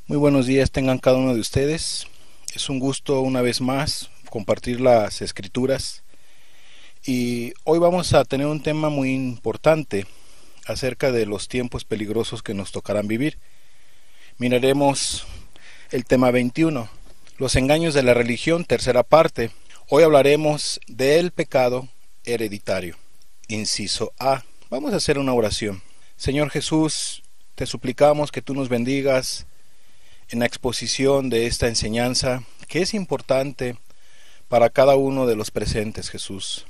Muy buenos días tengan cada uno de ustedes. Es un gusto una vez más compartir las escrituras y hoy vamos a tener un tema muy importante acerca de los tiempos peligrosos que nos tocarán vivir. Miraremos el tema 21, los engaños de la religión, tercera parte. Hoy hablaremos del pecado hereditario. Inciso A. Vamos a hacer una oración. Señor Jesús, te suplicamos que tú nos bendigas en la exposición de esta enseñanza que es importante para cada uno de los presentes, Jesús.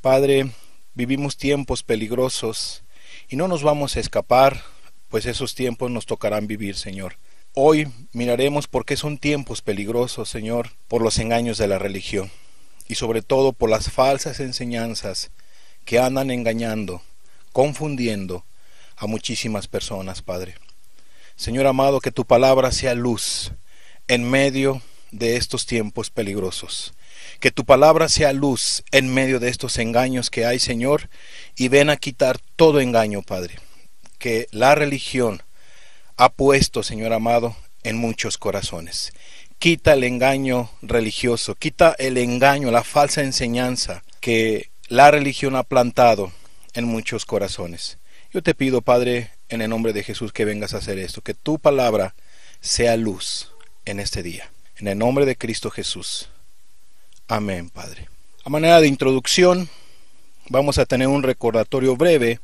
Padre, vivimos tiempos peligrosos y no nos vamos a escapar, pues esos tiempos nos tocarán vivir, Señor. Hoy miraremos por qué son tiempos peligrosos, Señor, por los engaños de la religión y sobre todo por las falsas enseñanzas que andan engañando, confundiendo a muchísimas personas, Padre. Señor amado, que tu palabra sea luz en medio de estos tiempos peligrosos. Que tu palabra sea luz en medio de estos engaños que hay, Señor, y ven a quitar todo engaño, Padre, que la religión ha puesto, Señor amado, en muchos corazones. Quita el engaño religioso, quita el engaño, la falsa enseñanza que la religión ha plantado en muchos corazones. Yo te pido, Padre, en el nombre de Jesús, que vengas a hacer esto, que tu palabra sea luz en este día. En el nombre de Cristo Jesús. Amén, Padre. A manera de introducción, vamos a tener un recordatorio breve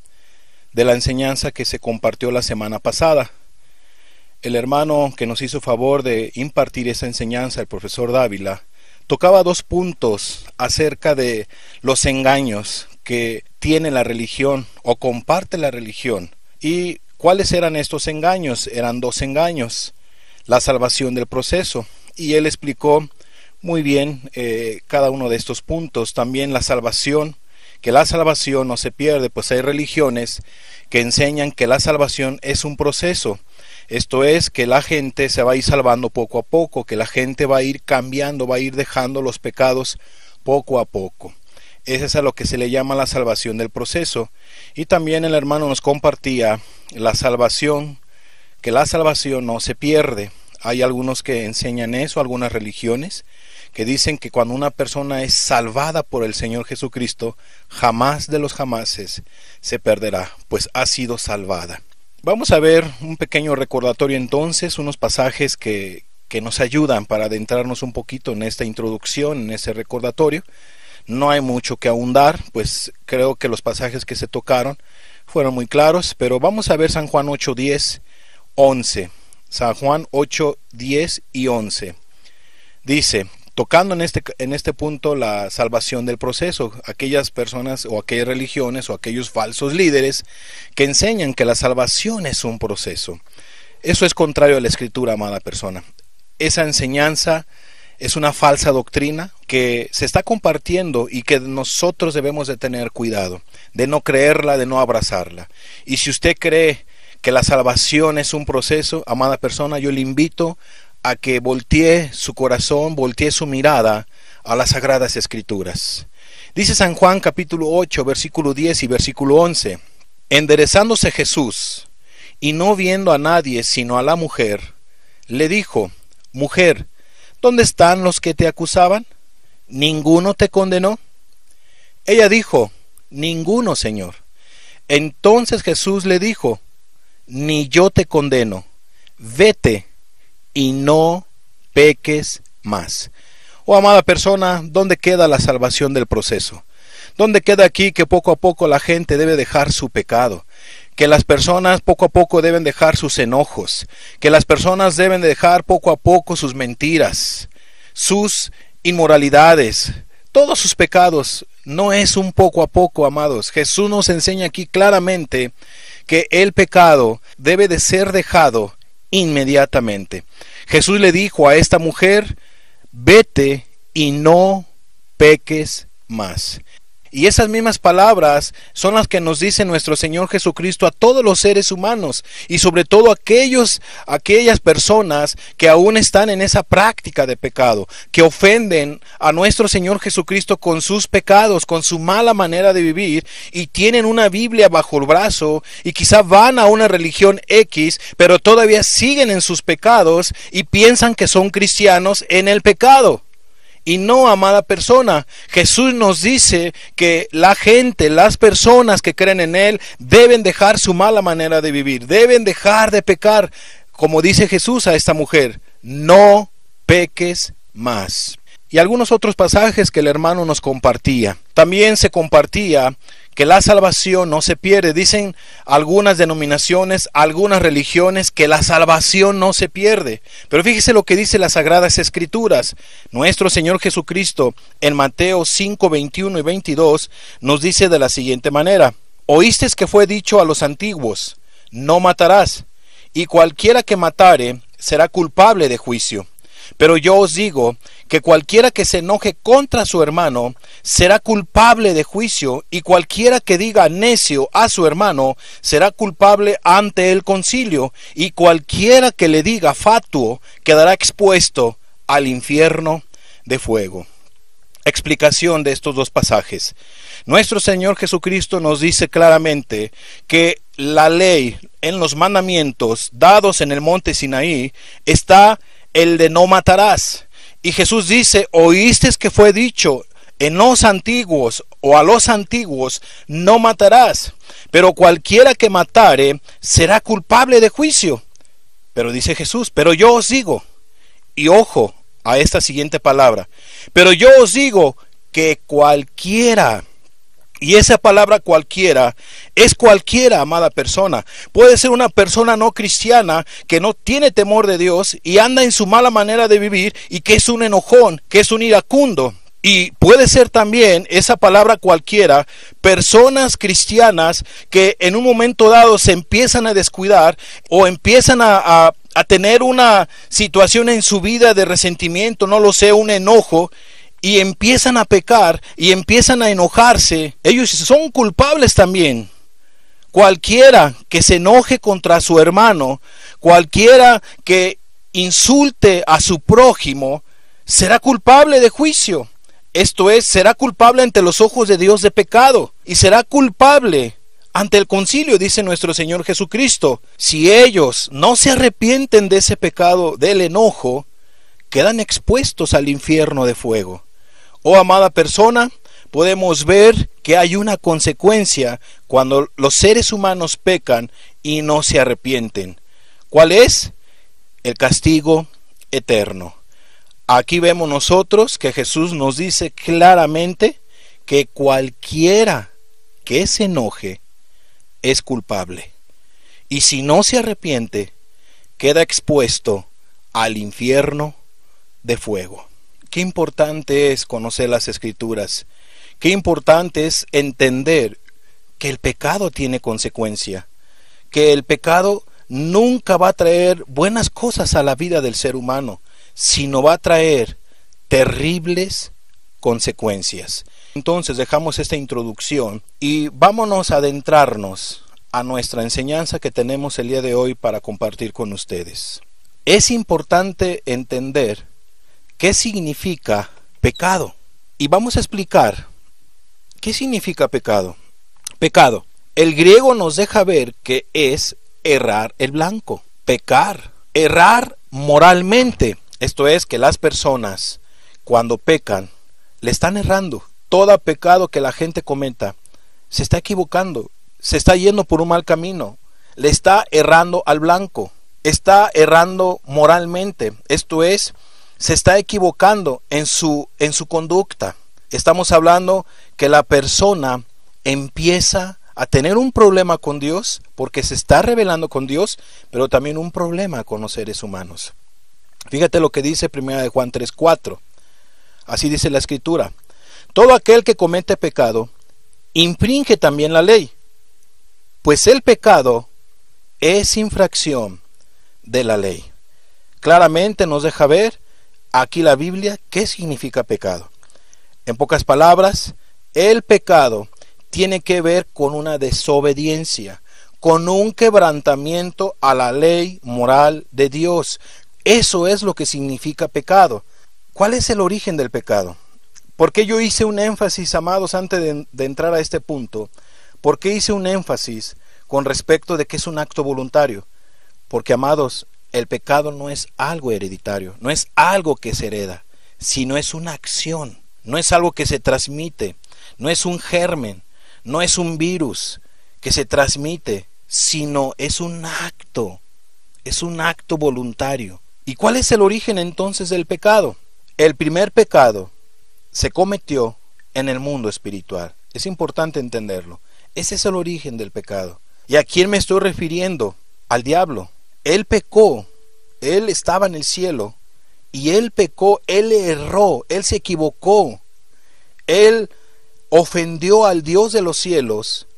de la enseñanza que se compartió la semana pasada. El hermano que nos hizo favor de impartir esa enseñanza, el profesor Dávila, tocaba dos puntos acerca de los engaños que tiene la religión o comparte la religión. ¿Y cuáles eran estos engaños? Eran dos engaños: la salvación del proceso, y él explicó muy bien cada uno de estos puntos. También la salvación, que la salvación no se pierde, pues hay religiones que enseñan que la salvación es un proceso. Esto es, que la gente se va a ir salvando poco a poco, que la gente va a ir cambiando, va a ir dejando los pecados poco a poco. Eso es a lo que se le llama la salvación del proceso. Y también el hermano nos compartía la salvación, que la salvación no se pierde. Hay algunos que enseñan eso, algunas religiones, que dicen que cuando una persona es salvada por el Señor Jesucristo, jamás de los jamases se perderá, pues ha sido salvada. Vamos a ver un pequeño recordatorio entonces, unos pasajes que nos ayudan para adentrarnos un poquito en esta introducción, en ese recordatorio. No hay mucho que ahondar, pues creo que los pasajes que se tocaron fueron muy claros, pero vamos a ver San Juan 8, 10, 11. San Juan 8, 10 y 11. Dice, tocando en este punto la salvación del proceso, aquellas personas o aquellas religiones o aquellos falsos líderes que enseñan que la salvación es un proceso. Eso es contrario a la Escritura, amada persona. Esa enseñanza es una falsa doctrina que se está compartiendo y que nosotros debemos de tener cuidado, de no creerla, de no abrazarla. Y si usted cree que la salvación es un proceso, amada persona, yo le invito a que voltee su corazón, voltee su mirada a las Sagradas Escrituras. Dice San Juan capítulo 8, versículo 10 y versículo 11. Enderezándose Jesús, y no viendo a nadie sino a la mujer, le dijo: Mujer, ¿dónde están los que te acusaban? ¿Ninguno te condenó? Ella dijo: Ninguno, Señor. Entonces Jesús le dijo: Ni yo te condeno. Vete y no peques más. Oh, amada persona, ¿dónde queda la salvación del proceso? ¿Dónde queda aquí que poco a poco la gente debe dejar su pecado? Que las personas poco a poco deben dejar sus enojos, que las personas deben dejar poco a poco sus mentiras, sus inmoralidades, todos sus pecados. No es un poco a poco, amados. Jesús nos enseña aquí claramente que el pecado debe de ser dejado inmediatamente. Jesús le dijo a esta mujer: vete y no peques más. Y esas mismas palabras son las que nos dice nuestro Señor Jesucristo a todos los seres humanos, y sobre todo aquellas personas que aún están en esa práctica de pecado, que ofenden a nuestro Señor Jesucristo con sus pecados, con su mala manera de vivir, y tienen una Biblia bajo el brazo, y quizá van a una religión X, pero todavía siguen en sus pecados y piensan que son cristianos en el pecado. Y no, amada persona, Jesús nos dice que la gente, las personas que creen en Él, deben dejar su mala manera de vivir, deben dejar de pecar, como dice Jesús a esta mujer: no peques más. Y algunos otros pasajes que el hermano nos compartía. También se compartía que la salvación no se pierde. Dicen algunas denominaciones, algunas religiones, que la salvación no se pierde. Pero fíjese lo que dice las Sagradas Escrituras. Nuestro Señor Jesucristo en Mateo 5, 21 y 22 nos dice de la siguiente manera: oísteis que fue dicho a los antiguos: no matarás, y cualquiera que matare será culpable de juicio. Pero yo os digo que cualquiera que se enoje contra su hermano será culpable de juicio, y cualquiera que diga necio a su hermano será culpable ante el concilio, y cualquiera que le diga fatuo quedará expuesto al infierno de fuego. Explicación de estos dos pasajes. Nuestro Señor Jesucristo nos dice claramente que la ley, en los mandamientos dados en el monte Sinaí, está el de no matarás. Y Jesús dice: oísteis que fue dicho en los antiguos, o a los antiguos, no matarás, pero cualquiera que matare será culpable de juicio. Pero dice Jesús: pero yo os digo, y ojo a esta siguiente palabra, pero yo os digo que cualquiera. Y esa palabra cualquiera es cualquiera, amada persona. Puede ser una persona no cristiana que no tiene temor de Dios y anda en su mala manera de vivir, y que es un enojón, que es un iracundo. Y puede ser también esa palabra cualquiera personas cristianas que en un momento dado se empiezan a descuidar, o empiezan a tener una situación en su vida de resentimiento, no lo sé, un enojo, y empiezan a pecar y empiezan a enojarse. Ellos son culpables también. Cualquiera que se enoje contra su hermano, cualquiera que insulte a su prójimo, será culpable de juicio. Esto es, será culpable ante los ojos de Dios de pecado, y será culpable ante el concilio, dice nuestro Señor Jesucristo. Si ellos no se arrepienten de ese pecado del enojo, quedan expuestos al infierno de fuego. Oh, amada persona, podemos ver que hay una consecuencia cuando los seres humanos pecan y no se arrepienten. ¿Cuál es? El castigo eterno. Aquí vemos nosotros que Jesús nos dice claramente que cualquiera que se enoje es culpable. Y si no se arrepiente, queda expuesto al infierno de fuego. Qué importante es conocer las Escrituras. Qué importante es entender que el pecado tiene consecuencia. Que el pecado nunca va a traer buenas cosas a la vida del ser humano, sino va a traer terribles consecuencias. Entonces dejamos esta introducción y vámonos a adentrarnos a nuestra enseñanza que tenemos el día de hoy para compartir con ustedes. Es importante entender ¿qué significa pecado? Y vamos a explicar qué significa pecado. Pecado. El griego nos deja ver que es errar el blanco. Pecar. Errar moralmente. Esto es, que las personas cuando pecan le están errando. Todo pecado que la gente cometa se está equivocando. Se está yendo por un mal camino. Le está errando al blanco. Está errando moralmente. Esto es, se está equivocando en su conducta. Estamos hablando que la persona empieza a tener un problema con Dios porque se está rebelando con Dios, pero también un problema con los seres humanos. Fíjate lo que dice 1 Juan 3:4. Así dice la Escritura: todo aquel que comete pecado infringe también la ley, pues el pecado es infracción de la ley. Claramente nos deja ver aquí la Biblia qué significa pecado. En pocas palabras, El pecado tiene que ver con una desobediencia, con un quebrantamiento a la ley moral de Dios. Eso es lo que significa pecado. ¿Cuál es el origen del pecado? ¿Por qué yo hice un énfasis, amados, antes de entrar a este punto? ¿Por qué hice un énfasis con respecto de que es un acto voluntario? Porque, amados, el pecado no es algo hereditario, no es algo que se hereda, sino es una acción, no es algo que se transmite, no es un germen, no es un virus que se transmite, sino es un acto voluntario. ¿Y cuál es el origen entonces del pecado? El primer pecado se cometió en el mundo espiritual. Es importante entenderlo. Ese es el origen del pecado. ¿Y a quién me estoy refiriendo? Al diablo. Él pecó, él estaba en el cielo y él pecó, él erró, él se equivocó, él ofendió al Dios de los cielos,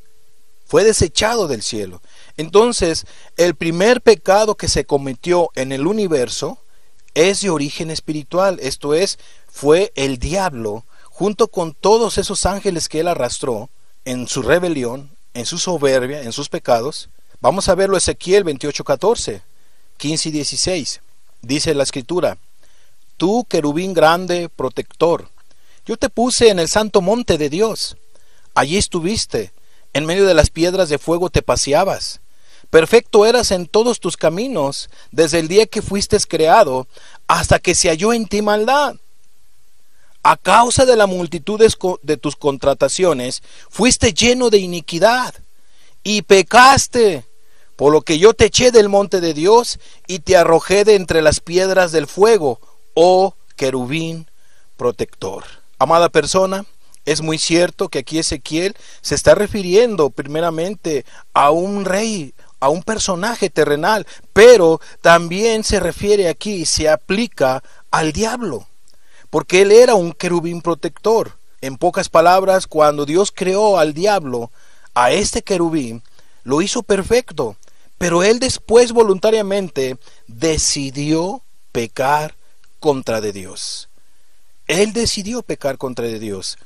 fue desechado del cielo. Entonces, el primer pecado que se cometió en el universo es de origen espiritual, esto es, fue el diablo, junto con todos esos ángeles que él arrastró en su rebelión, en su soberbia, en sus pecados. Vamos a verlo Ezequiel 28:14, 15 y 16. Dice la escritura: Tú, querubín grande, protector, yo te puse en el santo monte de Dios. Allí estuviste, en medio de las piedras de fuego te paseabas. Perfecto eras en todos tus caminos, desde el día que fuiste creado, hasta que se halló en ti maldad. A causa de la multitud de tus contrataciones, fuiste lleno de iniquidad, y pecaste, por lo que yo te eché del monte de Dios, y te arrojé de entre las piedras del fuego, oh querubín protector. Amada persona, es muy cierto que aquí Ezequiel se está refiriendo primeramente a un rey, a un personaje terrenal, pero también se refiere aquí, se aplica al diablo, porque él era un querubín protector. En pocas palabras, cuando Dios creó al diablo, a este querubín, lo hizo perfecto, pero él después voluntariamente decidió pecar contra de Dios. Él decidió pecar contra de Dios.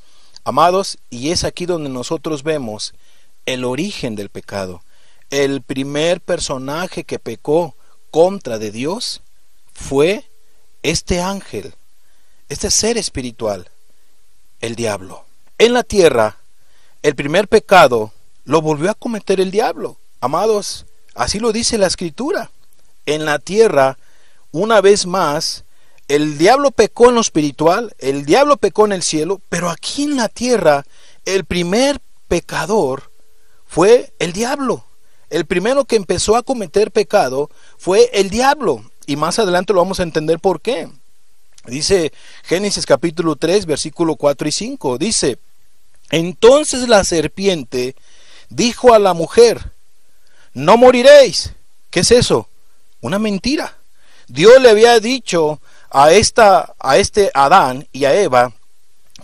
Amados, y es aquí donde nosotros vemos el origen del pecado. El primer personaje que pecó contra de Dios fue este ángel, este ser espiritual, el diablo. En la tierra, el primer pecado lo volvió a cometer el diablo. Amados, así lo dice la escritura. En la tierra, una vez más, el diablo pecó en lo espiritual, el diablo pecó en el cielo, pero aquí en la tierra, el primer pecador fue el diablo. El primero que empezó a cometer pecado fue el diablo. Y más adelante lo vamos a entender por qué. Dice Génesis capítulo 3, versículo 4 y 5. Dice: Entonces la serpiente dijo a la mujer: No moriréis. ¿Qué es eso? Una mentira. Dios le había dicho a este Adán y a Eva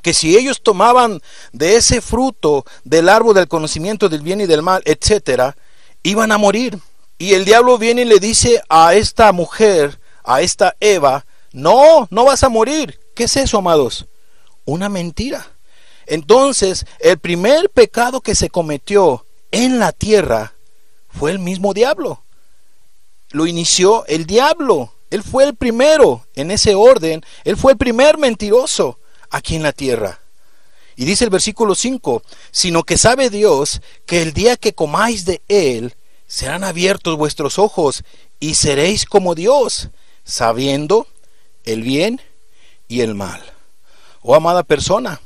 que si ellos tomaban de ese fruto del árbol del conocimiento del bien y del mal, etcétera, iban a morir. Y el diablo viene y le dice a esta mujer, a esta Eva: no vas a morir. ¿Qué es eso, amados? Una mentira. Entonces, el primer pecado que se cometió en la tierra fue el mismo diablo. Lo inició el diablo. Él fue el primero en ese orden. Él fue el primer mentiroso aquí en la tierra. Y dice el versículo 5: Sino que sabe Dios que el día que comáis de él, serán abiertos vuestros ojos y seréis como Dios, sabiendo el bien y el mal. Oh, amada persona,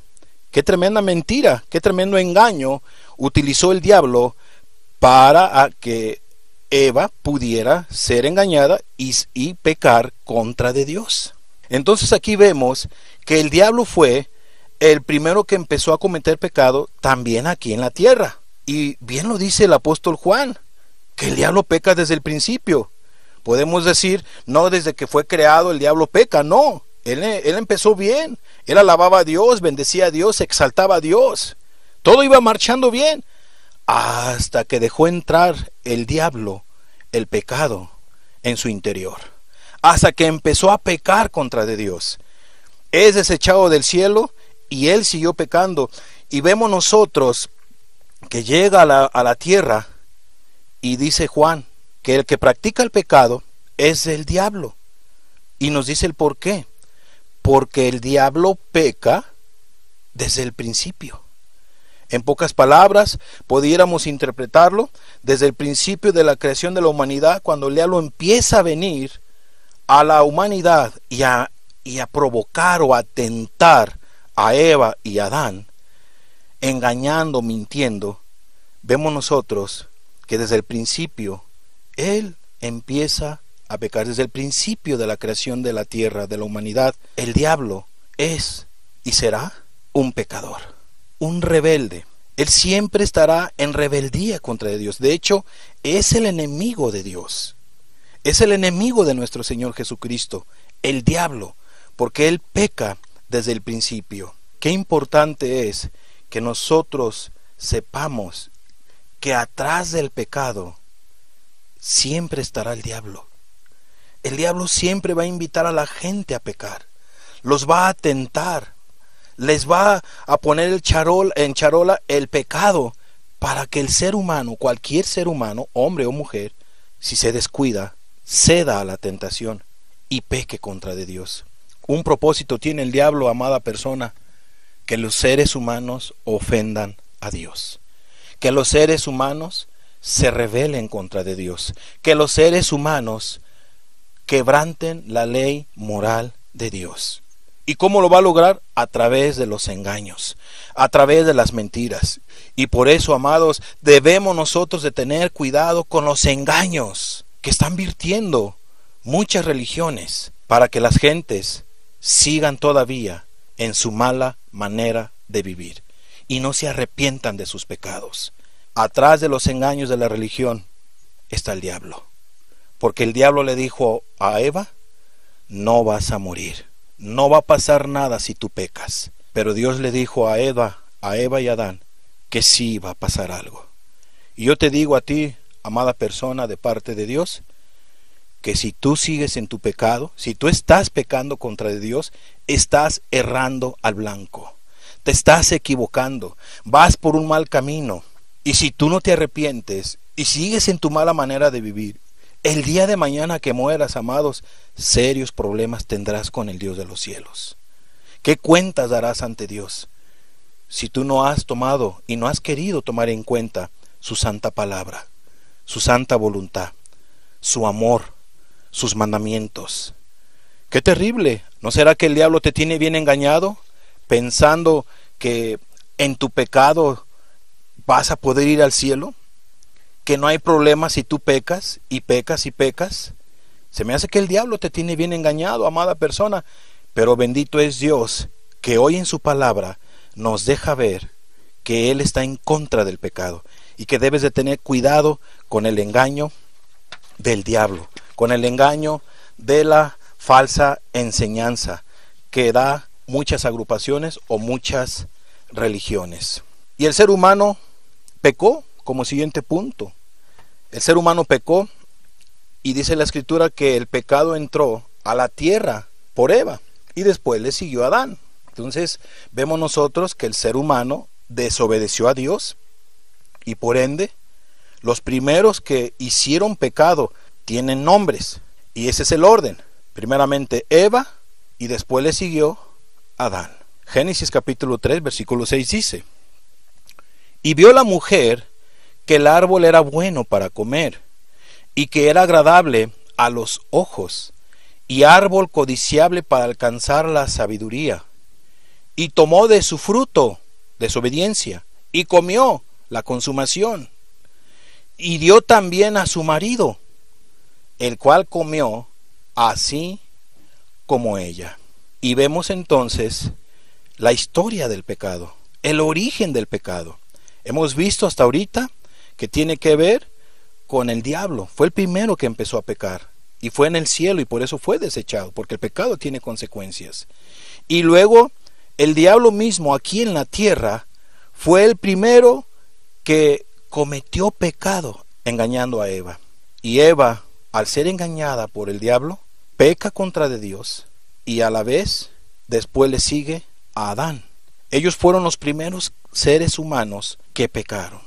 qué tremenda mentira, qué tremendo engaño utilizó el diablo para que Eva pudiera ser engañada y pecar contra de Dios. Entonces aquí vemos que el diablo fue el primero que empezó a cometer pecado también aquí en la tierra. Y bien lo dice el apóstol Juan, que el diablo peca desde el principio. Podemos decir, no desde que fue creado el diablo peca, no. Él empezó bien, él alababa a Dios, bendecía a Dios, exaltaba a Dios. Todo iba marchando bien, hasta que dejó entrar el diablo, el pecado, en su interior. Hasta que empezó a pecar contra de Dios. Es desechado del cielo y él siguió pecando. Y vemos nosotros que llega a la tierra y dice Juan que el que practica el pecado es el diablo. Y nos dice el por qué. Porque el diablo peca desde el principio. En pocas palabras, pudiéramos interpretarlo desde el principio de la creación de la humanidad, cuando el diablo empieza a venir a la humanidad y a provocar o a tentar a Eva y a Adán, engañando, mintiendo. Vemos nosotros que desde el principio él empieza a pecar. Desde el principio de la creación de la tierra, de la humanidad, el diablo es y será un pecador, un rebelde. Él siempre estará en rebeldía contra Dios. De hecho, es el enemigo de Dios. Es el enemigo de nuestro Señor Jesucristo, el diablo, porque él peca desde el principio. Qué importante es que nosotros sepamos que atrás del pecado siempre estará el diablo. El diablo siempre va a invitar a la gente a pecar, los va a tentar, les va a poner en charola el pecado, para que el ser humano, cualquier ser humano, hombre o mujer, si se descuida, ceda a la tentación y peque contra de Dios. Un propósito tiene el diablo, amada persona: que los seres humanos ofendan a Dios, que los seres humanos se rebelen contra de Dios, que los seres humanos quebranten la ley moral de Dios. ¿Y cómo lo va a lograr? A través de los engaños, a través de las mentiras. Y por eso, amados, debemos nosotros de tener cuidado con los engaños que están virtiendo muchas religiones, para que las gentes sigan todavía en su mala manera de vivir y no se arrepientan de sus pecados. Atrás de los engaños de la religión está el diablo, porque el diablo le dijo a Eva: no vas a morir, no va a pasar nada si tú pecas. Pero Dios le dijo a Eva y a Adán que sí iba a pasar algo. Y yo te digo a ti, amada persona, de parte de Dios, que si tú sigues en tu pecado, si tú estás pecando contra Dios, estás errando al blanco, te estás equivocando, vas por un mal camino. Y si tú no te arrepientes y sigues en tu mala manera de vivir, el día de mañana que mueras, amados, serios problemas tendrás con el Dios de los cielos. ¿Qué cuentas darás ante Dios si tú no has tomado y no has querido tomar en cuenta su santa palabra, su santa voluntad, su amor, sus mandamientos? ¡Qué terrible! ¿No será que el diablo te tiene bien engañado, pensando que en tu pecado vas a poder ir al cielo? ¿Que no hay problema si tú pecas y pecas y pecas? Se me hace que el diablo te tiene bien engañado, amada persona. Pero bendito es Dios, que hoy en su palabra nos deja ver que Él está en contra del pecado y que debes de tener cuidado con el engaño del diablo, con el engaño de la falsa enseñanza que da muchas agrupaciones o muchas religiones. Y el ser humano pecó, como siguiente punto. El ser humano pecó, y dice la escritura que el pecado entró a la tierra por Eva y después le siguió a Adán. Entonces vemos nosotros que el ser humano desobedeció a Dios, y por ende los primeros que hicieron pecado tienen nombres, y ese es el orden: primeramente Eva y después le siguió Adán. Génesis capítulo 3 versículo 6 dice: y vio la mujer que el árbol era bueno para comer, y que era agradable a los ojos, y árbol codiciable para alcanzar la sabiduría, y tomó de su fruto, desobediencia, y comió, la consumación, y dio también a su marido, el cual comió así como ella. Y vemos entonces la historia del pecado, el origen del pecado. Hemos visto hasta ahorita que tiene que ver con el diablo. Fue el primero que empezó a pecar, y fue en el cielo, y por eso fue desechado, porque el pecado tiene consecuencias. Y luego el diablo mismo aquí en la tierra fue el primero que cometió pecado engañando a Eva. Y Eva, al ser engañada por el diablo, peca contra de Dios, y a la vez después le sigue a Adán. Ellos fueron los primeros seres humanos que pecaron.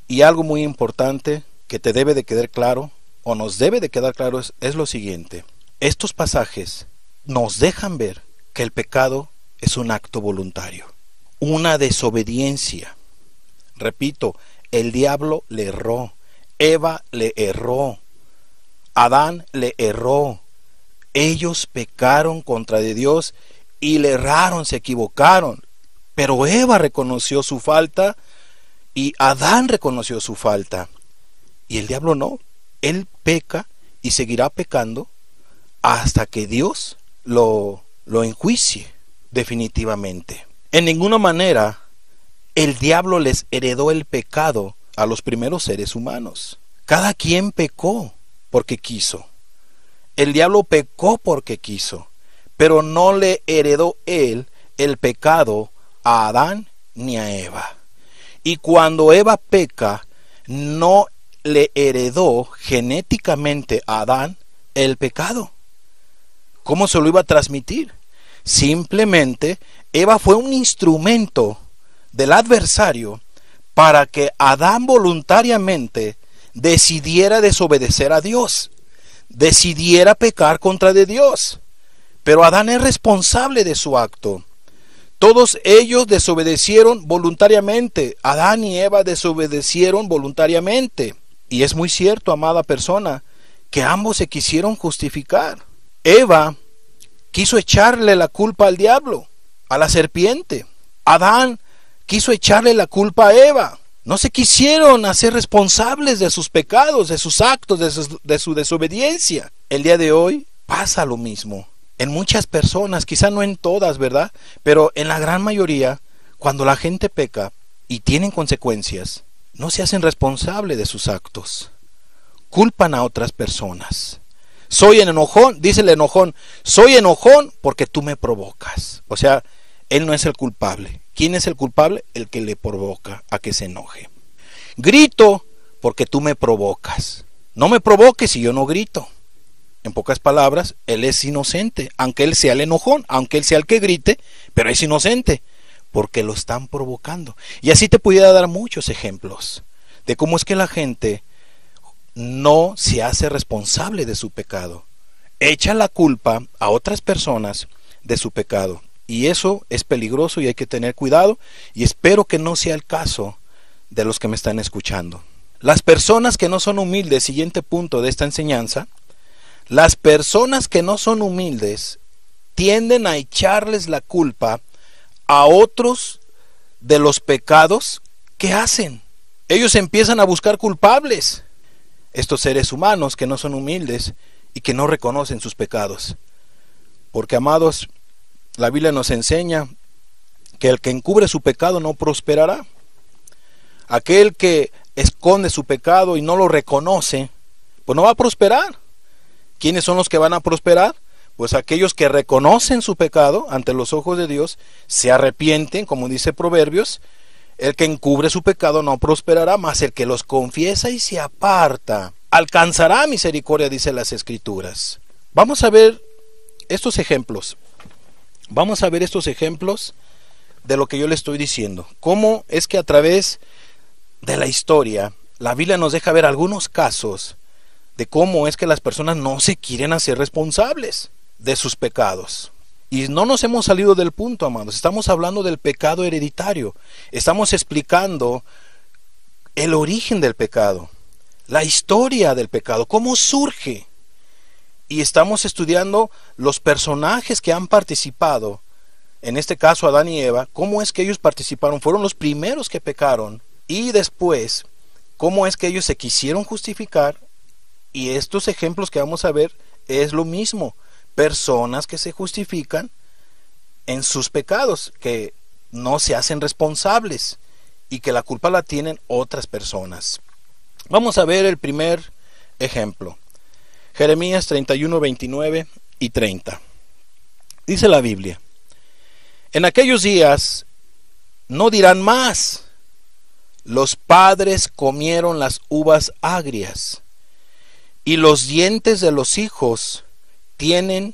Y algo muy importante que te debe de quedar claro, o nos debe de quedar claro, es lo siguiente. Estos pasajes nos dejan ver que el pecado es un acto voluntario, una desobediencia. Repito, el diablo le erró, Eva le erró, Adán le erró. Ellos pecaron contra de Dios y le erraron, se equivocaron. Pero Eva reconoció su falta y Adán reconoció su falta. Y el diablo no. Él peca y seguirá pecando hasta que Dios lo enjuicie definitivamente. En ninguna manera el diablo les heredó el pecado a los primeros seres humanos. Cada quien pecó porque quiso. El diablo pecó porque quiso, pero no le heredó él el pecado a Adán ni a Eva. Y cuando Eva peca, no le heredó genéticamente a Adán el pecado. ¿Cómo se lo iba a transmitir? Simplemente Eva fue un instrumento del adversario para que Adán voluntariamente decidiera desobedecer a Dios, decidiera pecar contra de Dios. Pero Adán es responsable de su acto. Todos ellos desobedecieron voluntariamente. Adán y Eva desobedecieron voluntariamente. Y es muy cierto, amada persona, que ambos se quisieron justificar. Eva quiso echarle la culpa al diablo, a la serpiente. Adán quiso echarle la culpa a Eva. No se quisieron hacer responsables de sus pecados, de sus actos, de su desobediencia. El día de hoy pasa lo mismo. En muchas personas, quizá no en todas, ¿verdad? Pero en la gran mayoría, cuando la gente peca y tienen consecuencias, no se hacen responsables de sus actos. Culpan a otras personas. Soy el enojón, dice el enojón, soy enojón porque tú me provocas. O sea, él no es el culpable. ¿Quién es el culpable? El que le provoca a que se enoje. Grito porque tú me provocas. No me provoques si yo no grito. En pocas palabras, él es inocente, aunque él sea el enojón, aunque él sea el que grite, pero es inocente, porque lo están provocando. Y así te pudiera dar muchos ejemplos de cómo es que la gente no se hace responsable de su pecado. Echa la culpa a otras personas de su pecado. Y eso es peligroso y hay que tener cuidado, y espero que no sea el caso de los que me están escuchando. Las personas que no son humildes, siguiente punto de esta enseñanza, las personas que no son humildes tienden a echarles la culpa a otros de los pecados que hacen. Ellos empiezan a buscar culpables. Estos seres humanos que no son humildes y que no reconocen sus pecados. Porque, amados, la Biblia nos enseña que el que encubre su pecado no prosperará. Aquel que esconde su pecado y no lo reconoce, pues no va a prosperar. ¿Quiénes son los que van a prosperar? Pues aquellos que reconocen su pecado ante los ojos de Dios, se arrepienten, como dice Proverbios. El que encubre su pecado no prosperará, mas el que los confiesa y se aparta alcanzará misericordia, dice las Escrituras. Vamos a ver estos ejemplos. Vamos a ver estos ejemplos de lo que yo le estoy diciendo. Cómo es que a través de la historia, la Biblia nos deja ver algunos casos de cómo es que las personas no se quieren hacer responsables de sus pecados. Y no nos hemos salido del punto, amados. Estamos hablando del pecado hereditario. Estamos explicando el origen del pecado, la historia del pecado, cómo surge. Y estamos estudiando los personajes que han participado, en este caso Adán y Eva, cómo es que ellos participaron, fueron los primeros que pecaron, y después, cómo es que ellos se quisieron justificar. Y estos ejemplos que vamos a ver es lo mismo, personas que se justifican en sus pecados, que no se hacen responsables y que la culpa la tienen otras personas. Vamos a ver el primer ejemplo. Jeremías 31, 29 y 30. Dice la Biblia: en aquellos días no dirán más, los padres comieron las uvas agrias, y los dientes de los hijos tienen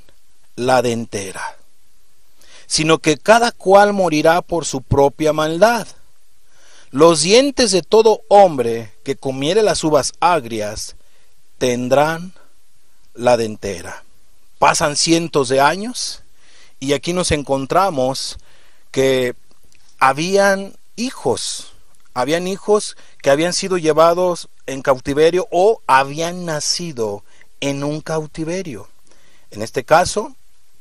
la dentera. sino que cada cual morirá por su propia maldad. Los dientes de todo hombre que comiere las uvas agrias tendrán la dentera. Pasan cientos de años y aquí nos encontramos que habían hijos que habían sido llevados en cautiverio o habían nacido en un cautiverio. En este caso,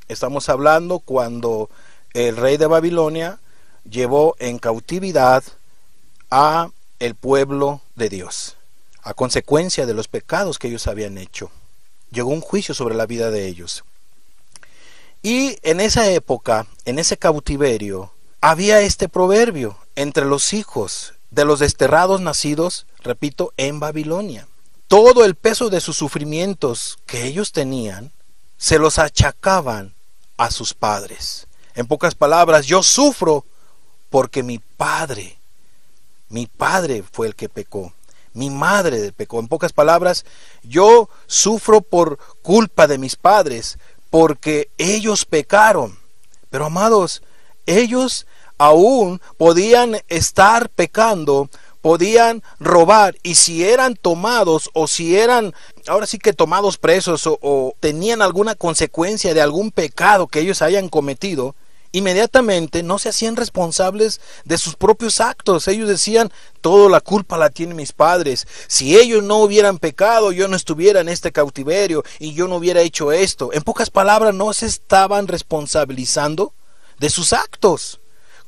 estamos hablando cuando el rey de Babilonia llevó en cautividad a el pueblo de Dios, a consecuencia de los pecados que ellos habían hecho. Llegó un juicio sobre la vida de ellos. Y en esa época, en ese cautiverio, había este proverbio entre los hijos de los desterrados nacidos, repito, en Babilonia. Todo el peso de sus sufrimientos que ellos tenían, se los achacaban a sus padres. En pocas palabras, yo sufro porque mi padre fue el que pecó. Mi madre pecó. En pocas palabras, yo sufro por culpa de mis padres, porque ellos pecaron. Pero amados, ellos aún podían estar pecando, podían robar, y si eran tomados o si eran ahora sí que tomados presos o tenían alguna consecuencia de algún pecado que ellos hayan cometido, inmediatamente no se hacían responsables de sus propios actos. Ellos decían, toda la culpa la tienen mis padres. Si ellos no hubieran pecado, yo no estuviera en este cautiverio y yo no hubiera hecho esto. En pocas palabras, no se estaban responsabilizando de sus actos.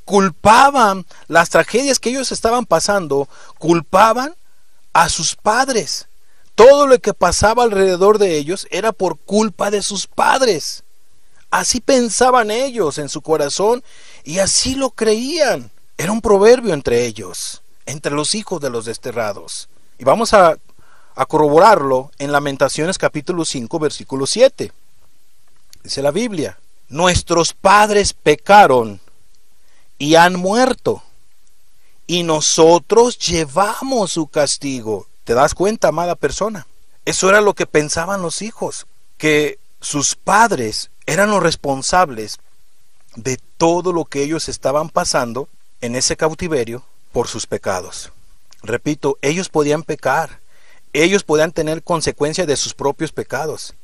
Culpaban las tragedias que ellos estaban pasando, culpaban a sus padres. Todo lo que pasaba alrededor de ellos era por culpa de sus padres. Así pensaban ellos en su corazón y así lo creían. Era un proverbio entre ellos, entre los hijos de los desterrados. Y vamos a corroborarlo en Lamentaciones capítulo 5, versículo 7. Dice la Biblia: nuestros padres pecaron y han muerto, y nosotros llevamos su castigo. ¿Te das cuenta, amada persona? Eso era lo que pensaban los hijos, que sus padres eran los responsables de todo lo que ellos estaban pasando en ese cautiverio por sus pecados. Repito, ellos podían pecar, ellos podían tener consecuencias de sus propios pecados,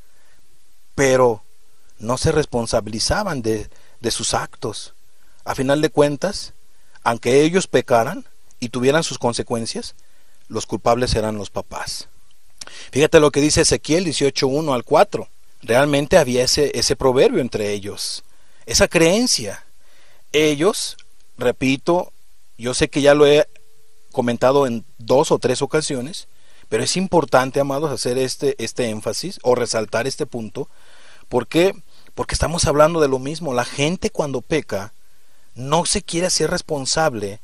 pero no se responsabilizaban de sus actos. A final de cuentas, aunque ellos pecaran y tuvieran sus consecuencias, los culpables eran los papás. Fíjate lo que dice Ezequiel 18:1 al 4. Realmente había ese proverbio entre ellos, esa creencia. Ellos, repito, yo sé que ya lo he comentado en 2 o 3 ocasiones, pero es importante, amados, hacer este énfasis o resaltar este punto. ¿Por qué? Porque estamos hablando de lo mismo. La gente cuando peca no se quiere hacer responsable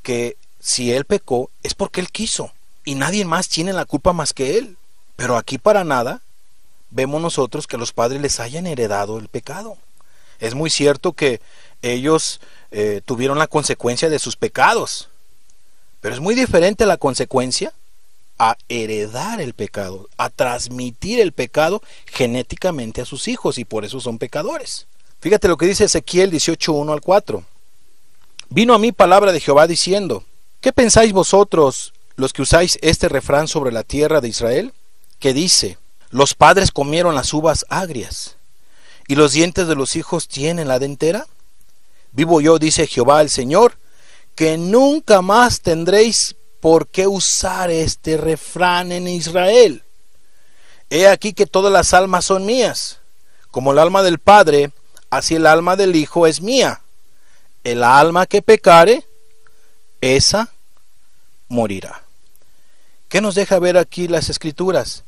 que si él pecó es porque él quiso y nadie más tiene la culpa más que él. Pero aquí para nada vemos nosotros que los padres les hayan heredado el pecado. Es muy cierto que ellos tuvieron la consecuencia de sus pecados, pero es muy diferente la consecuencia a heredar el pecado, a transmitir el pecado genéticamente a sus hijos, y por eso son pecadores. Fíjate lo que dice Ezequiel 18:1 al 4. Vino a mí palabra de Jehová diciendo: ¿qué pensáis vosotros, los que usáis este refrán sobre la tierra de Israel? Que dice: los padres comieron las uvas agrias, y los dientes de los hijos tienen la dentera. Vivo yo, dice Jehová el Señor, que nunca más tendréis por qué usar este refrán en Israel. He aquí que todas las almas son mías. Como el alma del Padre, así el alma del Hijo es mía. El alma que pecare, esa morirá. ¿Qué nos deja ver aquí las Escrituras?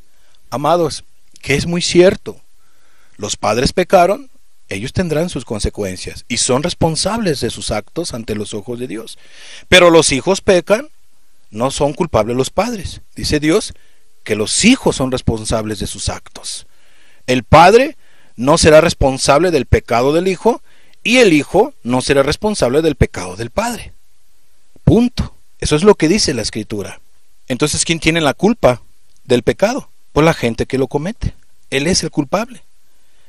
Amados, que es muy cierto. Los padres pecaron, ellos tendrán sus consecuencias y son responsables de sus actos ante los ojos de Dios. Pero los hijos pecan, no son culpables los padres. Dice Dios que los hijos son responsables de sus actos. El padre no será responsable del pecado del hijo y el hijo no será responsable del pecado del padre. Punto. Eso es lo que dice la Escritura. Entonces, ¿quién tiene la culpa del pecado? Pues la gente que lo comete. Él es el culpable.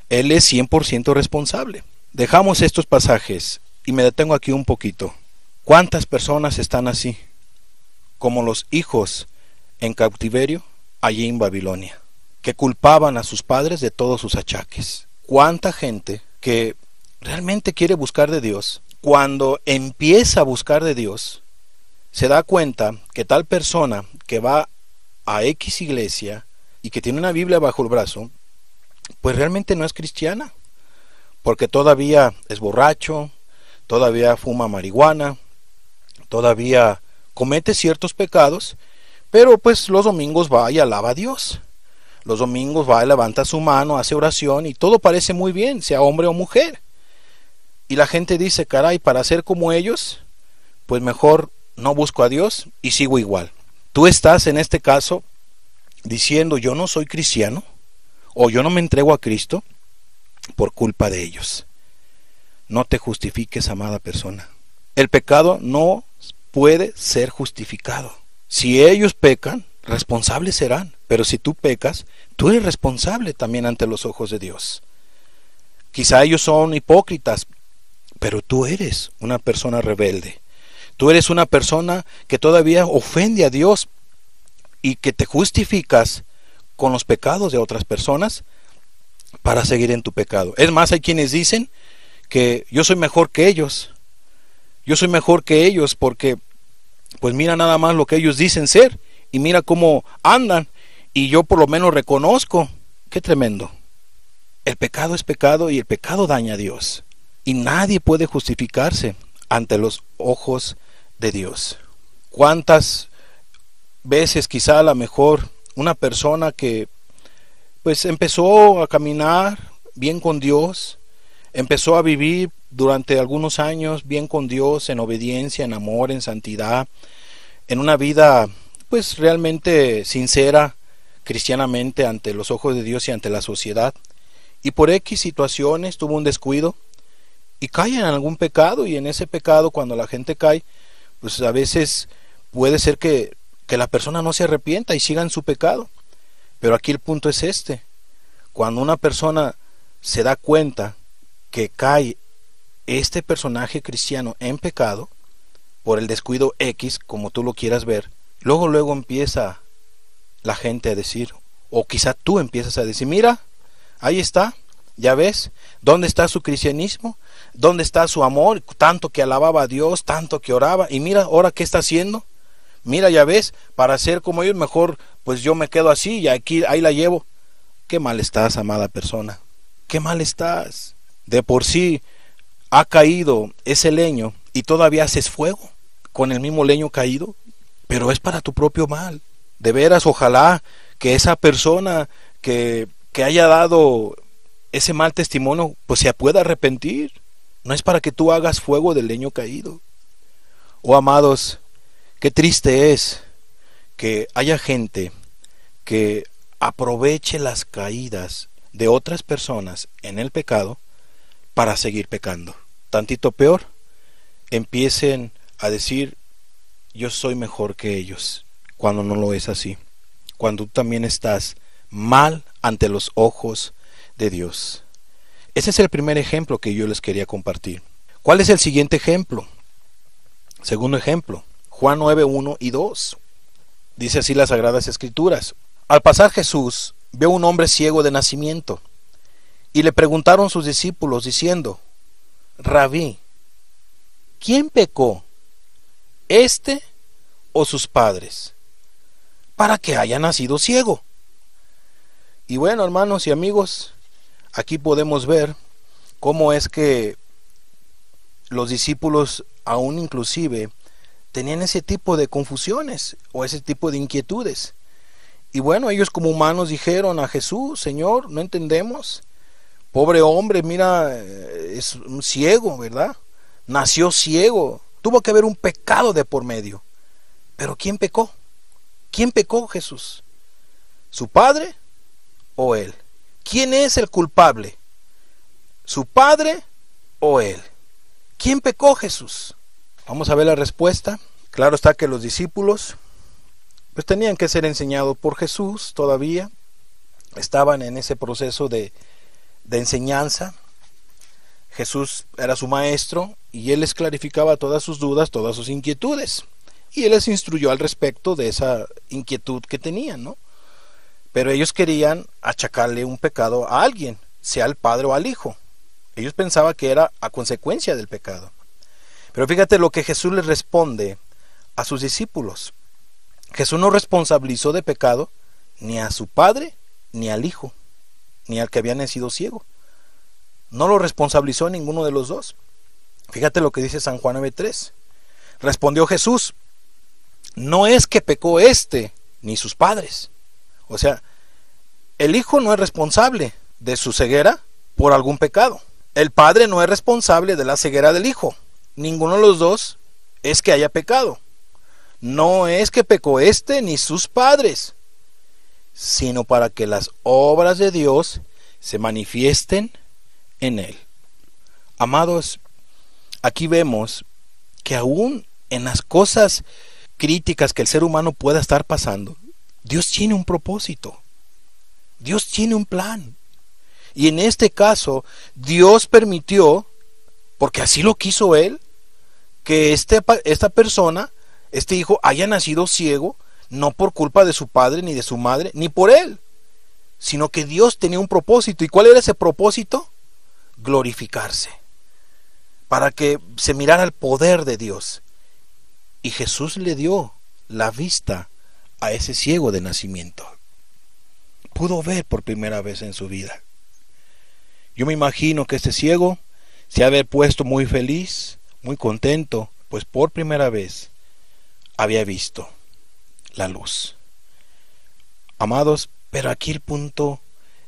Él es 100% responsable. Dejamos estos pasajes y me detengo aquí un poquito. ¿Cuántas personas están así, como los hijos en cautiverio allí en Babilonia, que culpaban a sus padres de todos sus achaques? ¿Cuánta gente que realmente quiere buscar de Dios, cuando empieza a buscar de Dios, se da cuenta que tal persona que va a X iglesia y que tiene una Biblia bajo el brazo, pues realmente no es cristiana, porque todavía es borracho, todavía fuma marihuana, todavía comete ciertos pecados, pero pues los domingos va y alaba a Dios. Los domingos va y levanta su mano, hace oración y todo parece muy bien, sea hombre o mujer. Y la gente dice, caray, para ser como ellos, pues mejor no busco a Dios y sigo igual. Tú estás en este caso diciendo, yo no soy cristiano o yo no me entrego a Cristo por culpa de ellos. No te justifiques, amada persona. El pecado no puede ser justificado. Si ellos pecan, responsables serán. Pero si tú pecas, tú eres responsable también ante los ojos de Dios. Quizá ellos son hipócritas, pero tú eres una persona rebelde. Tú eres una persona que todavía ofende a Dios y que te justificas con los pecados de otras personas para seguir en tu pecado. Es más, hay quienes dicen que yo soy mejor que ellos. Yo soy mejor que ellos porque pues mira nada más lo que ellos dicen ser y mira cómo andan y yo por lo menos reconozco. Qué tremendo. El pecado es pecado y el pecado daña a Dios. Y nadie puede justificarse ante los ojos de Dios. ¿Cuántas veces quizá a lo mejor una persona que pues empezó a caminar bien con Dios, empezó a vivir durante algunos años bien con Dios, en obediencia, en amor, en santidad, en una vida pues realmente sincera cristianamente ante los ojos de Dios y ante la sociedad, y por X situaciones tuvo un descuido y cae en algún pecado, y en ese pecado cuando la gente cae, pues a veces puede ser que la persona no se arrepienta y siga en su pecado. Pero aquí el punto es este: cuando una persona se da cuenta que cae este personaje cristiano en pecado, por el descuido X, como tú lo quieras ver, luego empieza la gente a decir, o quizá tú empiezas a decir, mira, ahí está, ya ves, ¿dónde está su cristianismo? ¿Dónde está su amor? Tanto que alababa a Dios, tanto que oraba, y mira, ahora qué está haciendo. Mira, ya ves, para ser como ellos mejor, pues yo me quedo así y aquí, ahí la llevo. Qué mal estás, amada persona. Qué mal estás. De por sí ha caído ese leño y todavía haces fuego con el mismo leño caído, pero es para tu propio mal. De veras, ojalá que esa persona que haya dado ese mal testimonio, pues se pueda arrepentir. No es para que tú hagas fuego del leño caído. Oh, amados, qué triste es que haya gente que aproveche las caídas de otras personas en el pecado para seguir pecando. Tantito peor, empiecen a decir, yo soy mejor que ellos, cuando no lo es así. Cuando tú también estás mal ante los ojos de Dios. Ese es el primer ejemplo que yo les quería compartir. ¿Cuál es el siguiente ejemplo? Segundo ejemplo, Juan 9, 1 y 2. Dice así las Sagradas Escrituras. Al pasar Jesús, vio un hombre ciego de nacimiento, y le preguntaron sus discípulos diciendo, Rabí, ¿quién pecó, este o sus padres, para que haya nacido ciego? Y bueno, hermanos y amigos, aquí podemos ver cómo es que los discípulos aún inclusive tenían ese tipo de confusiones o ese tipo de inquietudes. Y bueno, ellos como humanos dijeron a Jesús, Señor, no entendemos. Pobre hombre, mira, es un ciego, ¿verdad? Nació ciego. Tuvo que haber un pecado de por medio. Pero ¿quién pecó? ¿Quién pecó, Jesús? ¿Su padre o él? ¿Quién es el culpable? ¿Su padre o él? ¿Quién pecó, Jesús? Vamos a ver la respuesta. Claro está que los discípulos pues tenían que ser enseñados por Jesús todavía. Estaban en ese proceso de enseñanza. Jesús era su maestro y él les clarificaba todas sus dudas, todas sus inquietudes. Y él les instruyó al respecto de esa inquietud que tenían, ¿no? Pero ellos querían achacarle un pecado a alguien, sea al padre o al hijo. Ellos pensaban que era a consecuencia del pecado. Pero fíjate lo que Jesús les responde a sus discípulos. Jesús no responsabilizó de pecado ni a su padre, ni al hijo, ni al que había nacido ciego. No lo responsabilizó ninguno de los dos. Fíjate lo que dice San Juan 9:3. Respondió Jesús: no es que pecó ni sus padres. O sea, el hijo no es responsable de su ceguera por algún pecado. El padre no es responsable de la ceguera del hijo. Ninguno de los dos es que haya pecado. No es que pecó ni sus padres, sino para que las obras de Dios se manifiesten en él. Amados, aquí vemos que aún en las cosas críticas que el ser humano pueda estar pasando, Dios tiene un propósito. Dios tiene un plan. Y en este caso, Dios permitió, porque así lo quiso Él, que esta persona, este hijo, haya nacido ciego, no por culpa de su padre ni de su madre, ni por él, sino que Dios tenía un propósito. ¿Y cuál era ese propósito? Glorificarse, para que se mirara el poder de Dios. Y Jesús le dio la vista a ese ciego de nacimiento. Pudo ver por primera vez en su vida. Yo me imagino que este ciego se ha de haber puesto muy feliz, muy contento, pues por primera vez había visto la luz. Amados, pero aquí el punto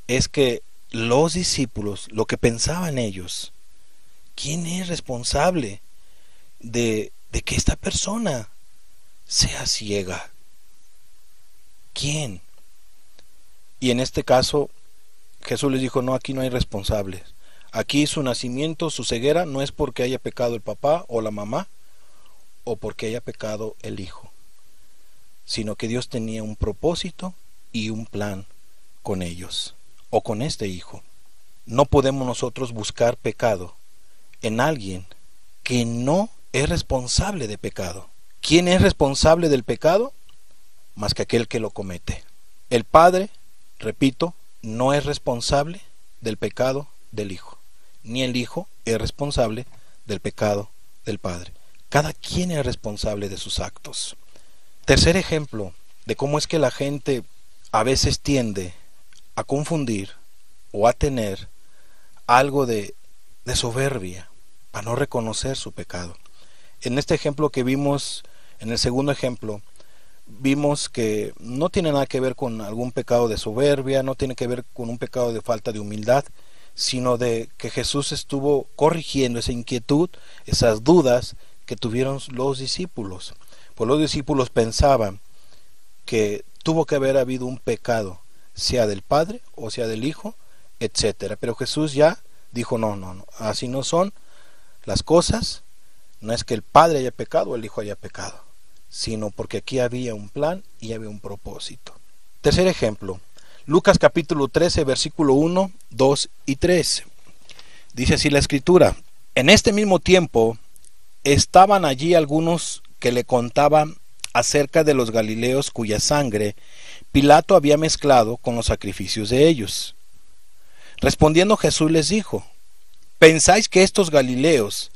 es que los discípulos, lo que pensaban ellos, ¿quién es responsable de que esta persona sea ciega? ¿Quién? Y en este caso Jesús les dijo: no, aquí no hay responsables. Aquí su nacimiento, su ceguera, no es porque haya pecado el papá o la mamá, o porque haya pecado el hijo, sino que Dios tenía un propósito y un plan con ellos, o con este hijo. No podemos nosotros buscar pecado en alguien que no es responsable de pecado. ¿Quién es responsable del pecado? Más que aquel que lo comete. El padre, repito, no es responsable del pecado del hijo, ni el hijo es responsable del pecado del padre. Cada quien es responsable de sus actos. Tercer ejemplo de cómo es que la gente a veces tiende a confundir o a tener algo de soberbia para no reconocer su pecado. En este ejemplo que vimos, en el segundo ejemplo, vimos que no tiene nada que ver con algún pecado de soberbia, no tiene que ver con un pecado de falta de humildad, sino de que Jesús estuvo corrigiendo esa inquietud, esas dudas que tuvieron los discípulos. Pues los discípulos pensaban que tuvo que haber habido un pecado, sea del Padre o sea del Hijo, etcétera. Pero Jesús ya dijo: no, así no son las cosas. No es que el Padre haya pecado o el Hijo haya pecado, sino porque aquí había un plan y había un propósito. Tercer ejemplo, Lucas capítulo 13, versículo 1, 2 y 3. Dice así la escritura: en este mismo tiempo estaban allí algunos que le contaban acerca de los galileos cuya sangre Pilato había mezclado con los sacrificios de ellos. Respondiendo Jesús les dijo: ¿pensáis que estos galileos,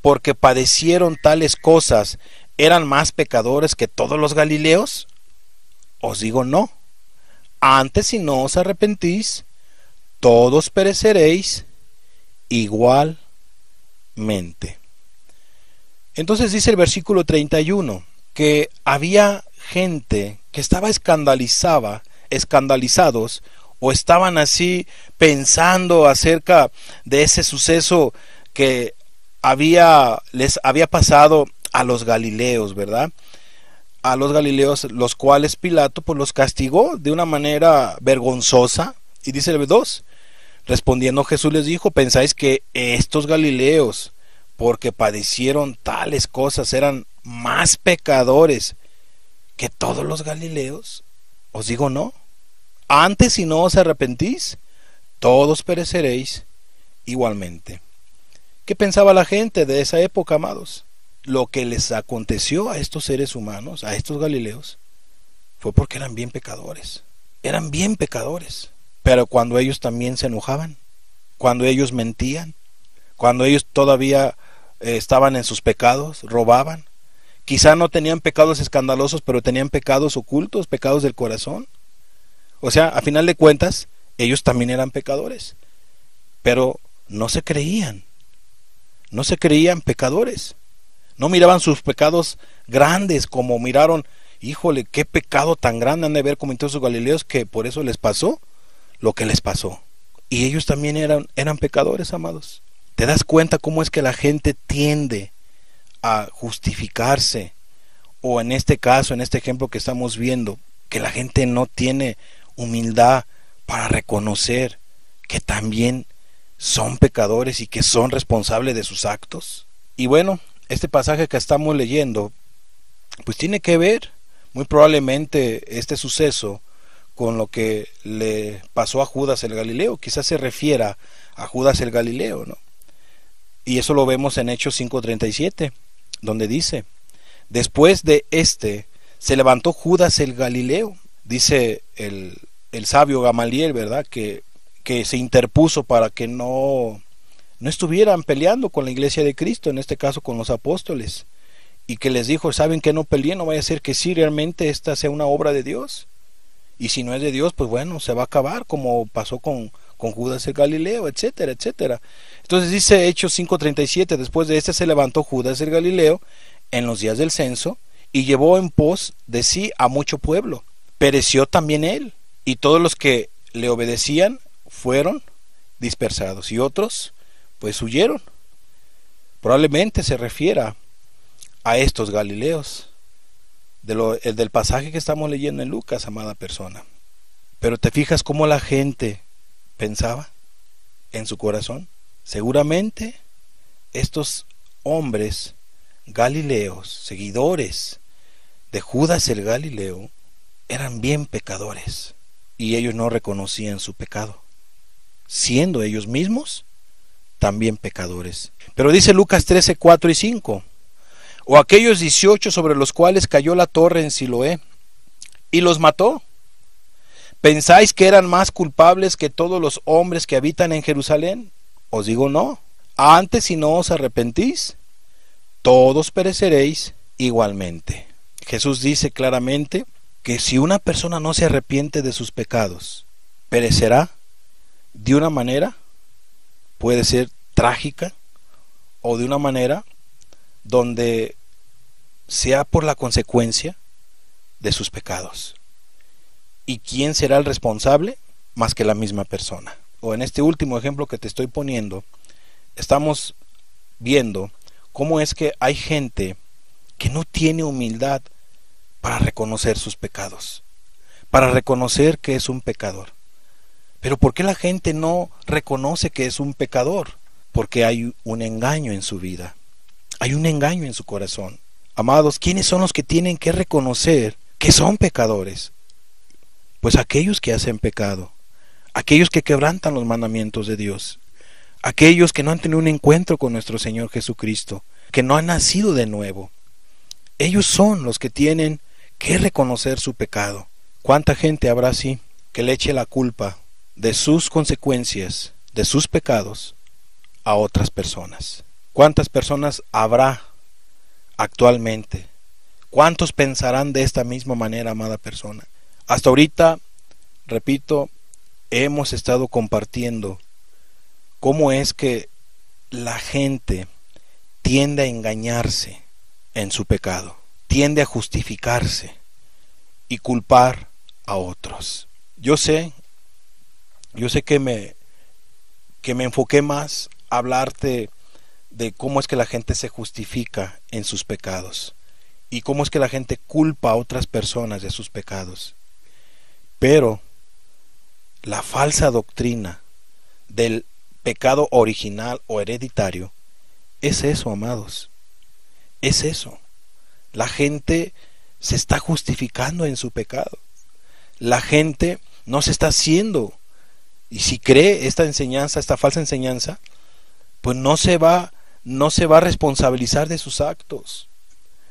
porque padecieron tales cosas, eran más pecadores que todos los galileos? Os digo no. Antes, si no os arrepentís, todos pereceréis igualmente. Entonces dice el versículo 31 que había gente que estaba escandalizados, o estaban así pensando acerca de ese suceso que les había pasado a los galileos, ¿verdad? A los galileos, los cuales Pilato pues los castigó de una manera vergonzosa. Y dice el 2: respondiendo Jesús les dijo: ¿pensáis que estos galileos, porque padecieron tales cosas, eran más pecadores que todos los galileos? Os digo no. Antes, si no os arrepentís, todos pereceréis igualmente. ¿Qué pensaba la gente de esa época, amados? Lo que les aconteció a estos seres humanos, a estos galileos, fue porque eran bien pecadores. Eran bien pecadores. Pero cuando ellos también se enojaban, cuando ellos mentían, cuando ellos todavía estaban en sus pecados, robaban, quizá no tenían pecados escandalosos, pero tenían pecados ocultos, pecados del corazón. O sea, a final de cuentas, ellos también eran pecadores, pero no se creían pecadores. No miraban sus pecados grandes como miraron, híjole, qué pecado tan grande han de haber cometido esos galileos que por eso les pasó lo que les pasó. Y ellos también eran pecadores, amados. ¿Te das cuenta cómo es que la gente tiende a justificarse? O en este caso, en este ejemplo que estamos viendo, que la gente no tiene humildad para reconocer que también son pecadores y que son responsables de sus actos. Y bueno, este pasaje que estamos leyendo pues tiene que ver muy probablemente este suceso con lo que le pasó a Judas el Galileo. Quizás se refiera a Judas el Galileo, ¿no? Y eso lo vemos en Hechos 5:37, donde dice: después de se levantó Judas el Galileo. Dice el sabio Gamaliel, ¿verdad? Que se interpuso para que no estuvieran peleando con la iglesia de Cristo, en este caso con los apóstoles, y que les dijo: saben que no peleen, no vaya a ser que sí realmente esta sea una obra de Dios, y si no es de Dios, pues bueno, se va a acabar como pasó con Judas el Galileo, etcétera, etcétera. Entonces dice Hechos 5:37, después de se levantó Judas el Galileo en los días del censo, y llevó en pos de sí a mucho pueblo. Pereció también él, y todos los que le obedecían fueron dispersados, y otros pues huyeron. Probablemente se refiera a estos galileos del pasaje que estamos leyendo en Lucas, amada persona. Pero te fijas cómo la gente pensaba en su corazón. Seguramente estos hombres galileos, seguidores de Judas el Galileo, eran bien pecadores, y ellos no reconocían su pecado, siendo ellos mismos también pecadores. Pero dice Lucas 13:4 y 5: o aquellos 18 sobre los cuales cayó la torre en Siloé y los mató, ¿pensáis que eran más culpables que todos los hombres que habitan en Jerusalén? Os digo no. Antes, si no os arrepentís, todos pereceréis igualmente. Jesús dice claramente que si una persona no se arrepiente de sus pecados, perecerá de una manera, puede ser trágica, o de una manera donde sea por la consecuencia de sus pecados. ¿Y quién será el responsable? Más que la misma persona. O en este último ejemplo que te estoy poniendo, estamos viendo cómo es que hay gente que no tiene humildad para reconocer sus pecados, para reconocer que es un pecador. Pero ¿por qué la gente no reconoce que es un pecador? Porque hay un engaño en su vida, hay un engaño en su corazón. Amados, ¿quiénes son los que tienen que reconocer que son pecadores? Pues aquellos que hacen pecado, aquellos que quebrantan los mandamientos de Dios, aquellos que no han tenido un encuentro con nuestro Señor Jesucristo, que no han nacido de nuevo. Ellos son los que tienen que reconocer su pecado. ¿Cuánta gente habrá así que le eche la culpa de sus consecuencias, de sus pecados, a otras personas? ¿Cuántas personas habrá actualmente? ¿Cuántos pensarán de esta misma manera, amada persona? Hasta ahorita, repito, hemos estado compartiendo cómo es que la gente tiende a engañarse en su pecado, tiende a justificarse y culpar a otros. Yo sé que me enfoqué más a hablarte de cómo es que la gente se justifica en sus pecados y cómo es que la gente culpa a otras personas de sus pecados. Pero la falsa doctrina del pecado original o hereditario es eso, amados. Es eso. La gente se está justificando en su pecado. La gente no se está haciendo. Y si cree esta enseñanza, esta falsa enseñanza, pues no se va no se va a responsabilizar de sus actos.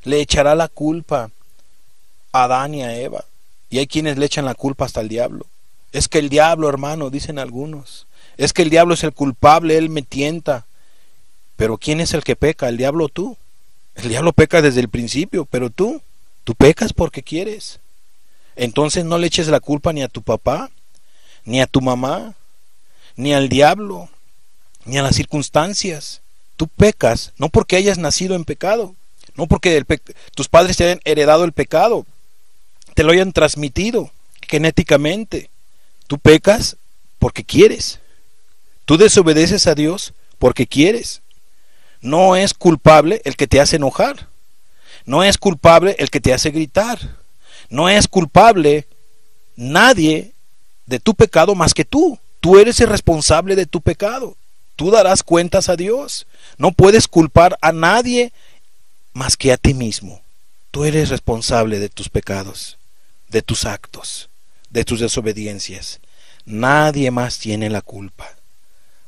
Le echará la culpa a Adán y a Eva. Y hay quienes le echan la culpa hasta al diablo. Es que el diablo, hermano, dicen algunos. Es que el diablo es el culpable, él me tienta. Pero ¿quién es el que peca? ¿El diablo o tú? El diablo peca desde el principio, pero tú pecas porque quieres. Entonces no le eches la culpa ni a tu papá, ni a tu mamá, ni al diablo, ni a las circunstancias. Tú pecas no porque hayas nacido en pecado, no porque tus padres te hayan heredado el pecado, te lo hayan transmitido genéticamente. Tú pecas porque quieres. Tú desobedeces a Dios porque quieres. No es culpable el que te hace enojar. No es culpable el que te hace gritar. No es culpable nadie de tu pecado más que tú. Tú eres el responsable de tu pecado. Tú darás cuentas a Dios. No puedes culpar a nadie más que a ti mismo. Tú eres responsable de tus pecados, de tus actos, de tus desobediencias. Nadie más tiene la culpa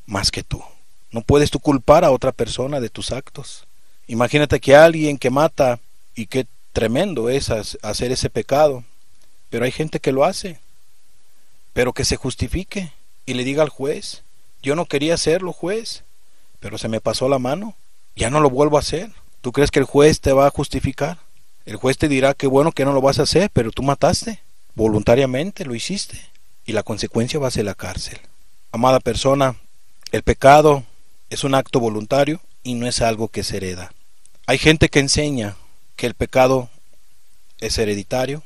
más que tú. No puedes tú culpar a otra persona de tus actos. Imagínate que alguien que mata, y qué tremendo es hacer ese pecado, pero hay gente que lo hace, pero que se justifique y le diga al juez: yo no quería hacerlo, juez, pero se me pasó la mano, ya no lo vuelvo a hacer. ¿Tú crees que el juez te va a justificar? El juez te dirá que bueno que no lo vas a hacer, pero tú mataste, voluntariamente lo hiciste, y la consecuencia va a ser la cárcel. Amada persona, el pecado es un acto voluntario y no es algo que se hereda. Hay gente que enseña que el pecado es hereditario.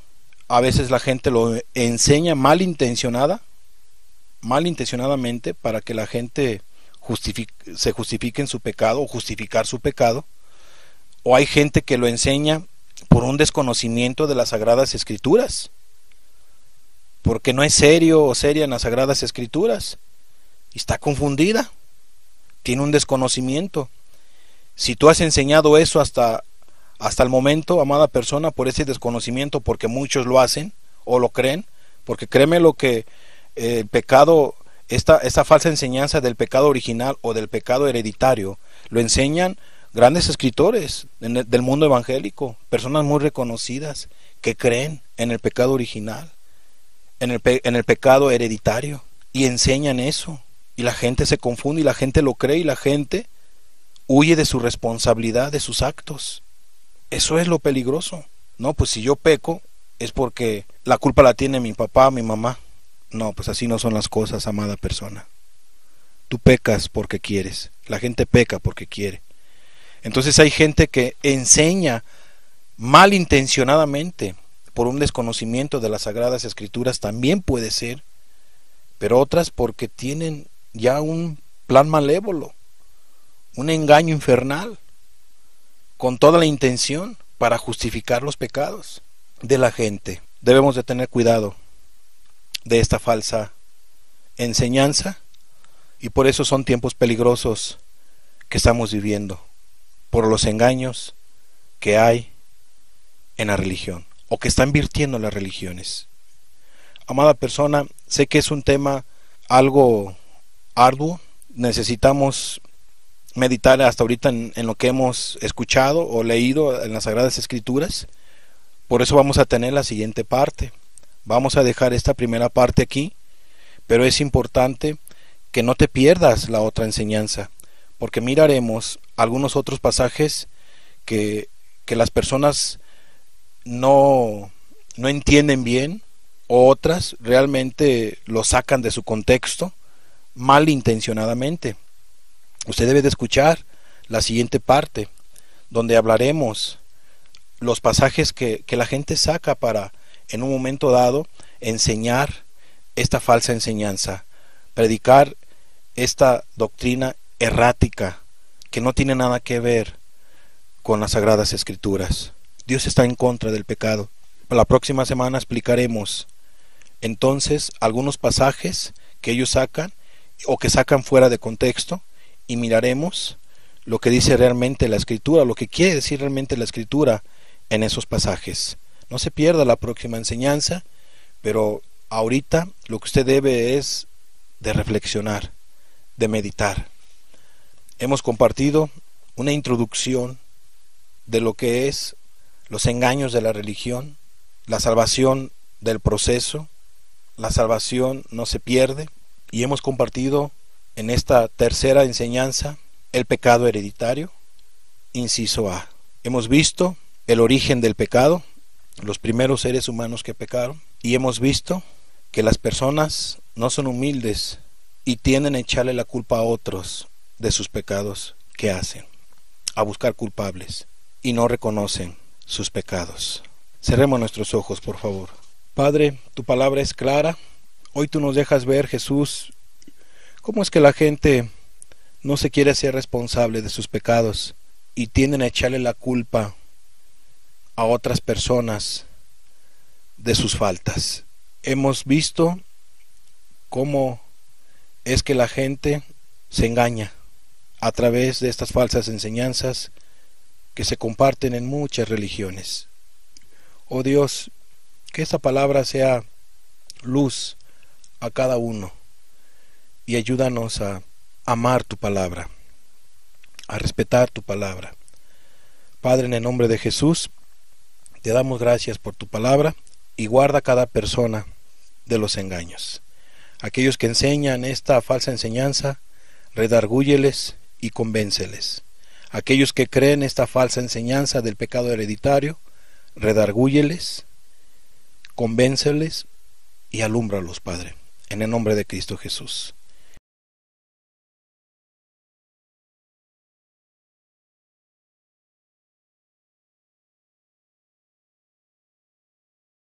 A veces la gente lo enseña malintencionadamente para que la gente se justifique en su pecado o justificar su pecado. O hay gente que lo enseña por un desconocimiento de las Sagradas Escrituras, porque no es serio o seria en las Sagradas Escrituras y está confundida, tiene un desconocimiento. Si tú has enseñado eso hasta el momento, amada persona, por ese desconocimiento, porque muchos lo hacen o lo creen, porque créeme lo que el pecado, esta falsa enseñanza del pecado original o del pecado hereditario, lo enseñan grandes escritores del mundo evangélico, personas muy reconocidas que creen en el pecado original, en el pecado hereditario, y enseñan eso, y la gente se confunde y la gente lo cree y la gente huye de su responsabilidad, de sus actos. Eso es lo peligroso. No, pues si yo peco es porque la culpa la tiene mi papá, mi mamá. No, pues así no son las cosas, amada persona. Tú pecas porque quieres, la gente peca porque quiere. Entonces hay gente que enseña malintencionadamente por un desconocimiento de las Sagradas Escrituras, también puede ser, pero otras porque tienen ya un plan malévolo, un engaño infernal, con toda la intención para justificar los pecados de la gente. Debemos de tener cuidado de esta falsa enseñanza, y por eso son tiempos peligrosos que estamos viviendo, por los engaños que hay en la religión o que están virtiendo las religiones. Amada persona, sé que es un tema algo arduo, necesitamos meditar hasta ahorita en lo que hemos escuchado o leído en las Sagradas Escrituras. Por eso vamos a tener la siguiente parte. Vamos a dejar esta primera parte aquí, pero es importante que no te pierdas la otra enseñanza, porque miraremos algunos otros pasajes que las personas no entienden bien, o otras realmente lo sacan de su contexto malintencionadamente. Usted debe de escuchar la siguiente parte, donde hablaremos los pasajes que la gente saca para, en un momento dado, enseñar esta falsa enseñanza, predicar esta doctrina errática que no tiene nada que ver con las Sagradas Escrituras. Dios está en contra del pecado. La próxima semana explicaremos entonces algunos pasajes que ellos sacan o que sacan fuera de contexto, y miraremos lo que dice realmente la Escritura, lo que quiere decir realmente la Escritura en esos pasajes. No se pierda la próxima enseñanza, pero ahorita lo que usted debe es de reflexionar, de meditar. Hemos compartido una introducción de lo que es los engaños de la religión, la salvación del proceso, la salvación no se pierde, y hemos compartido en esta tercera enseñanza el pecado hereditario, inciso A. Hemos visto el origen del pecado, los primeros seres humanos que pecaron, y hemos visto que las personas no son humildes y tienden a echarle la culpa a otros de sus pecados que hacen, a buscar culpables, y no reconocen sus pecados. Cerremos nuestros ojos, por favor. Padre, tu palabra es clara. Hoy tú nos dejas ver, Jesús, cómo es que la gente no se quiere hacer responsable de sus pecados y tienden a echarle la culpa a otras personas de sus faltas. Hemos visto cómo es que la gente se engaña a través de estas falsas enseñanzas que se comparten en muchas religiones. Oh Dios, que esta palabra sea luz a cada uno y ayúdanos a amar tu palabra, a respetar tu palabra. Padre, en el nombre de Jesús, te damos gracias por tu palabra y guarda a cada persona de los engaños. Aquellos que enseñan esta falsa enseñanza, redargúyeles y convénceles. Aquellos que creen esta falsa enseñanza del pecado hereditario, redargúyeles, convénceles y alúmbralos, Padre, en el nombre de Cristo Jesús.